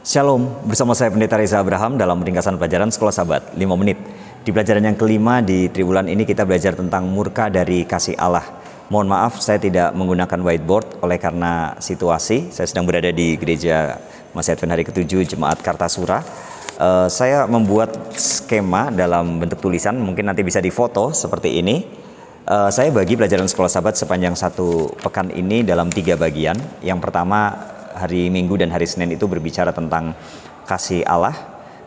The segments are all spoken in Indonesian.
Shalom, bersama saya Pendeta Reza Abraham dalam ringkasan pelajaran Sekolah Sabat 5 menit. Di pelajaran yang kelima di triwulan ini kita belajar tentang murka dari kasih Allah. Mohon maaf saya tidak menggunakan whiteboard oleh karena situasi. Saya sedang berada di gereja Masih Advent hari ke-7 Jemaat Kartasura. Saya membuat skema dalam bentuk tulisan, mungkin nanti bisa difoto seperti ini. Saya bagi pelajaran Sekolah Sabat sepanjang satu pekan ini dalam 3 bagian. Yang pertama, hari Minggu dan hari Senin itu berbicara tentang kasih Allah.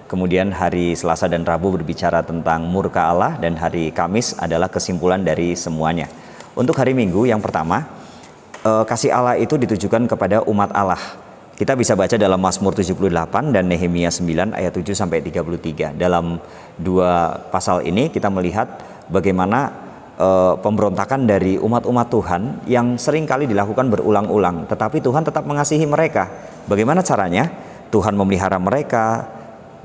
Kemudian hari Selasa dan Rabu berbicara tentang murka Allah. Dan hari Kamis adalah kesimpulan dari semuanya. Untuk hari Minggu yang pertama, kasih Allah itu ditujukan kepada umat Allah. Kita bisa baca dalam Mazmur 78 dan Nehemia 9 ayat 7 sampai 33. Dalam dua pasal ini kita melihat bagaimana pemberontakan dari umat-umat Tuhan yang sering kali dilakukan berulang-ulang, tetapi Tuhan tetap mengasihi mereka. Bagaimana caranya? Tuhan memelihara mereka,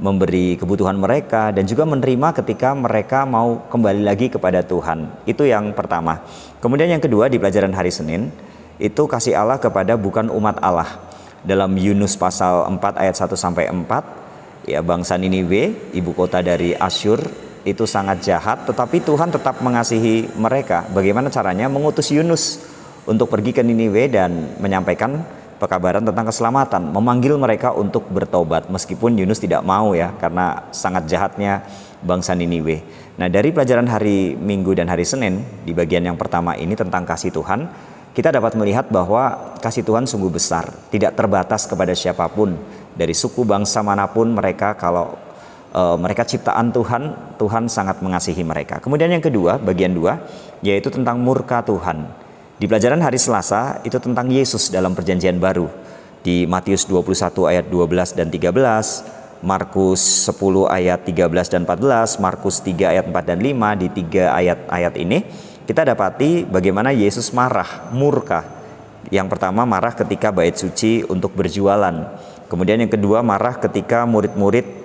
memberi kebutuhan mereka, dan juga menerima ketika mereka mau kembali lagi kepada Tuhan. Itu yang pertama. Kemudian yang kedua, di pelajaran hari Senin itu kasih Allah kepada bukan umat Allah. Dalam Yunus pasal 4 ayat 1 sampai 4, ya, bangsa Niniwe, ibu kota dari Asyur, itu sangat jahat, tetapi Tuhan tetap mengasihi mereka. Bagaimana caranya? Mengutus Yunus untuk pergi ke Niniwe dan menyampaikan pekabaran tentang keselamatan, memanggil mereka untuk bertobat, meskipun Yunus tidak mau, ya, karena sangat jahatnya bangsa Niniwe. Nah, dari pelajaran hari Minggu dan hari Senin di bagian yang pertama ini tentang kasih Tuhan, kita dapat melihat bahwa kasih Tuhan sungguh besar, tidak terbatas kepada siapapun, dari suku bangsa manapun mereka. Kalau mereka ciptaan Tuhan, Tuhan sangat mengasihi mereka. Kemudian yang kedua, bagian 2, yaitu tentang murka Tuhan. Di pelajaran hari Selasa itu tentang Yesus dalam perjanjian baru. Di Matius 21 ayat 12 dan 13, Markus 10 ayat 13 dan 14, Markus 3 ayat 4 dan 5. Di 3 ayat-ayat ini kita dapati bagaimana Yesus marah, murka. Yang pertama, marah ketika bait suci untuk berjualan. Kemudian yang kedua, marah ketika murid-murid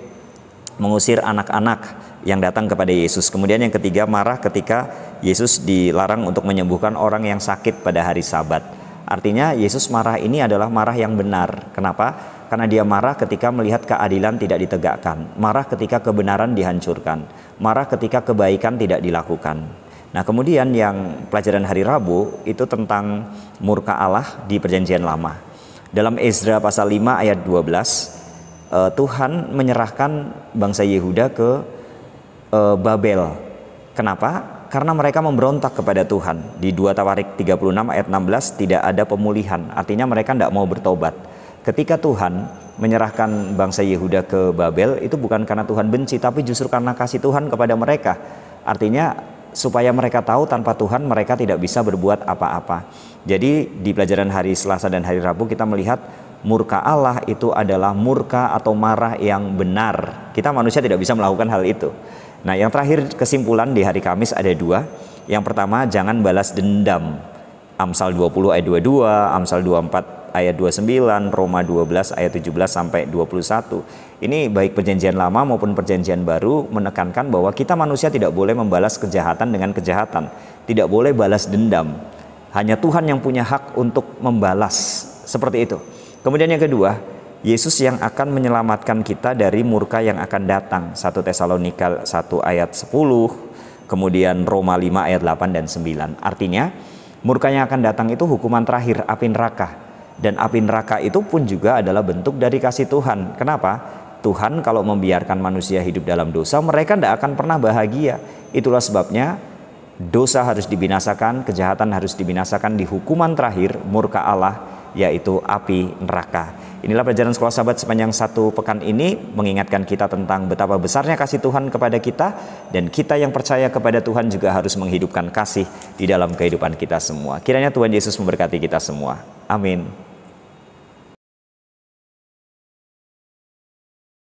mengusir anak-anak yang datang kepada Yesus. Kemudian yang ketiga, marah ketika Yesus dilarang untuk menyembuhkan orang yang sakit pada hari Sabat. Artinya Yesus marah ini adalah marah yang benar. Kenapa? Karena dia marah ketika melihat keadilan tidak ditegakkan, marah ketika kebenaran dihancurkan, marah ketika kebaikan tidak dilakukan. Nah, kemudian yang pelajaran hari Rabu itu tentang murka Allah di perjanjian lama. Dalam Ezra pasal 5 ayat 12, Tuhan menyerahkan bangsa Yehuda ke Babel. Kenapa? Karena mereka memberontak kepada Tuhan. Di 2 Tawarik 36 ayat 16 tidak ada pemulihan. Artinya mereka tidak mau bertobat. Ketika Tuhan menyerahkan bangsa Yehuda ke Babel, itu bukan karena Tuhan benci, tapi justru karena kasih Tuhan kepada mereka. Artinya supaya mereka tahu tanpa Tuhan mereka tidak bisa berbuat apa-apa. Jadi di pelajaran hari Selasa dan hari Rabu kita melihat murka Allah itu adalah murka atau marah yang benar. Kita manusia tidak bisa melakukan hal itu. Nah, yang terakhir kesimpulan di hari Kamis ada 2. Yang pertama, jangan balas dendam. Amsal 20 ayat 22, Amsal 24 ayat 29, Roma 12 ayat 17 sampai 21. Ini baik perjanjian lama maupun perjanjian baru menekankan bahwa kita manusia tidak boleh membalas kejahatan dengan kejahatan. Tidak boleh balas dendam. Hanya Tuhan yang punya hak untuk membalas. Seperti itu. Kemudian yang kedua, Yesus yang akan menyelamatkan kita dari murka yang akan datang. 1 Tesalonika 1 ayat 10, kemudian Roma 5 ayat 8 dan 9. Artinya, murka yang akan datang itu hukuman terakhir, api neraka. Dan api neraka itu pun juga adalah bentuk dari kasih Tuhan. Kenapa? Tuhan kalau membiarkan manusia hidup dalam dosa, mereka tidak akan pernah bahagia. Itulah sebabnya dosa harus dibinasakan, kejahatan harus dibinasakan di hukuman terakhir, murka Allah, yaitu api neraka. Inilah pelajaran Sekolah Sabat sepanjang satu pekan ini, mengingatkan kita tentang betapa besarnya kasih Tuhan kepada kita, dan kita yang percaya kepada Tuhan juga harus menghidupkan kasih di dalam kehidupan kita semua. Kiranya Tuhan Yesus memberkati kita semua. Amin.